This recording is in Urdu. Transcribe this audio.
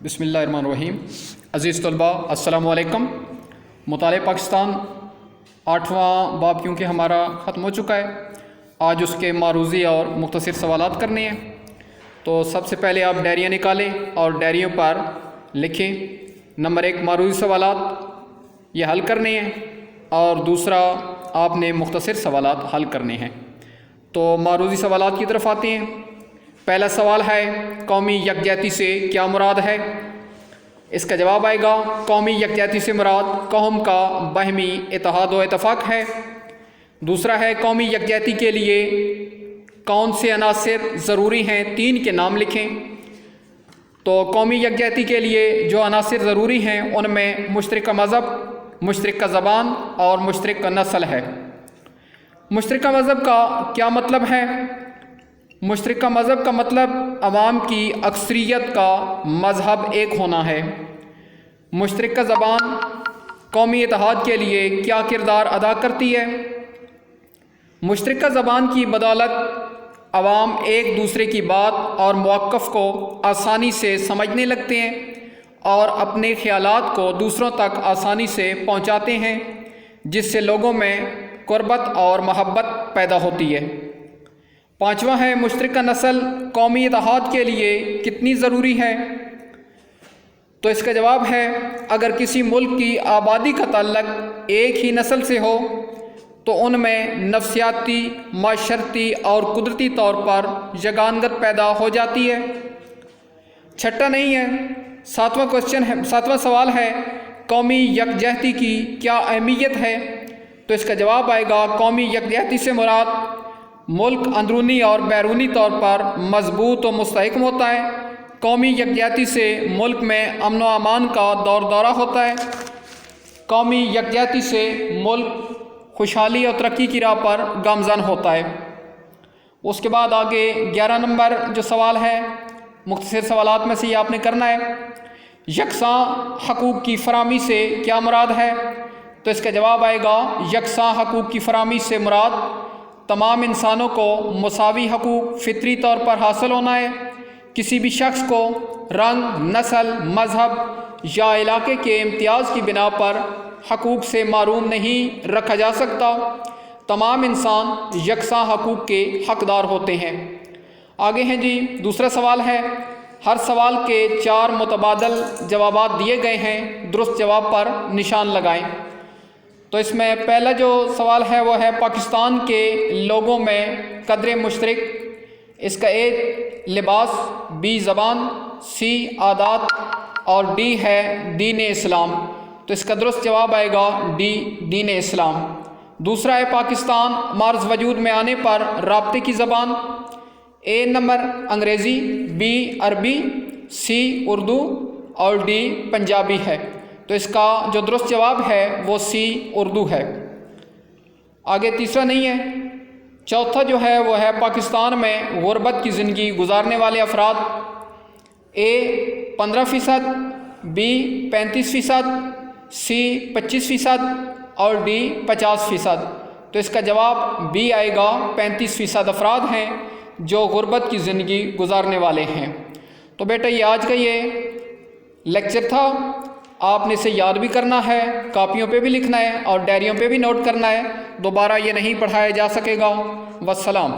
بسم اللہ الرحمن الرحیم۔ عزیز طلباء السلام علیکم۔ مطالعہ پاکستان 8واں باب کیونکہ ہمارا ختم ہو چکا ہے، آج اس کے معروضی اور مختصر سوالات کرنے ہیں۔ تو سب سے پہلے آپ ڈائریاں نکالیں اور ڈائریوں پر لکھیں۔ نمبر 1 معروضی سوالات یہ حل کرنے ہیں، اور دوسرا آپ نے مختصر سوالات حل کرنے ہیں۔ تو معروضی سوالات کی طرف آتے ہیں۔ پہلا سوال ہے قومی یکجہتی سے کیا مراد ہے؟ اس کا جواب آئے گا قومی یکجہتی سے مراد قوم کا باہمی اتحاد و اتفاق ہے۔ دوسرا ہے قومی یکجہتی کے لیے کون سے عناصر ضروری ہیں؟ 3 کے نام لکھیں۔ تو قومی یکجہتی کے لیے جو عناصر ضروری ہیں ان میں مشترکہ مذہب، مشترکہ زبان اور مشترکہ نسل ہے۔ مشترکہ مذہب کا کیا مطلب ہے؟ مشترکہ مذہب کا مطلب عوام کی اکثریت کا مذہب ایک ہونا ہے۔ مشترکہ زبان قومی اتحاد کے لیے کیا کردار ادا کرتی ہے؟ مشترکہ زبان کی بدولت عوام ایک دوسرے کی بات اور مواقف کو آسانی سے سمجھنے لگتے ہیں اور اپنے خیالات کو دوسروں تک آسانی سے پہنچاتے ہیں، جس سے لوگوں میں قربت اور محبت پیدا ہوتی ہے۔ 5واں ہے مشترکہ نسل قومی اتحاد کے لیے کتنی ضروری ہے؟ تو اس کا جواب ہے اگر کسی ملک کی آبادی کا تعلق ایک ہی نسل سے ہو تو ان میں نفسیاتی، معاشرتی اور قدرتی طور پر یگانگت پیدا ہو جاتی ہے۔ 6 نہیں ہے، 7واں سوال ہے قومی یکجہتی کی کیا اہمیت ہے؟ تو اس کا جواب آئے گا قومی یکجہتی سے مراد ملک اندرونی اور بیرونی طور پر مضبوط و مستحکم ہوتا ہے۔ قومی یکجہتی سے ملک میں امن و امان کا دورہ ہوتا ہے۔ قومی یکجہتی سے ملک خوشحالی اور ترقی کی راہ پر گامزن ہوتا ہے۔ اس کے بعد آگے 11 نمبر جو سوال ہے مختصر سوالات میں سے یہ آپ نے کرنا ہے، یکساں حقوق کی فراہمی سے کیا مراد ہے؟ تو اس کا جواب آئے گا یکساں حقوق کی فراہمی سے مراد تمام انسانوں کو مساوی حقوق فطری طور پر حاصل ہونا ہے۔ کسی بھی شخص کو رنگ، نسل، مذہب یا علاقے کے امتیاز کی بنا پر حقوق سے محروم نہیں رکھا جا سکتا۔ تمام انسان یکساں حقوق کے حقدار ہوتے ہیں۔ آگے ہیں جی دوسرا سوال ہے، ہر سوال کے 4 متبادل جوابات دیے گئے ہیں، درست جواب پر نشان لگائیں۔ تو اس میں پہلا جو سوال ہے وہ ہے پاکستان کے لوگوں میں قدر مشترک، اس کا A لباس، B زبان، C عادات اور D ہے دین اسلام۔ تو اس کا درست جواب آئے گا D دین اسلام۔ دوسرا ہے پاکستان مارز وجود میں آنے پر رابطے کی زبان، A نمبر انگریزی، B عربی، C اردو اور D پنجابی ہے۔ تو اس کا جو درست جواب ہے وہ C اردو ہے۔ آگے تیسرا نہیں ہے۔ چوتھا جو ہے وہ ہے پاکستان میں غربت کی زندگی گزارنے والے افراد، A 15%، B 35%، C 25% اور D 50%۔ تو اس کا جواب B آئے گا 35% افراد ہیں جو غربت کی زندگی گزارنے والے ہیں۔ تو بیٹا یہ آج کا یہ لیکچر تھا، آپ نے اسے یاد بھی کرنا ہے، کاپیوں پہ بھی لکھنا ہے اور ڈائریوں پہ بھی نوٹ کرنا ہے، دوبارہ یہ نہیں پڑھایا جا سکے گا۔ والسلام۔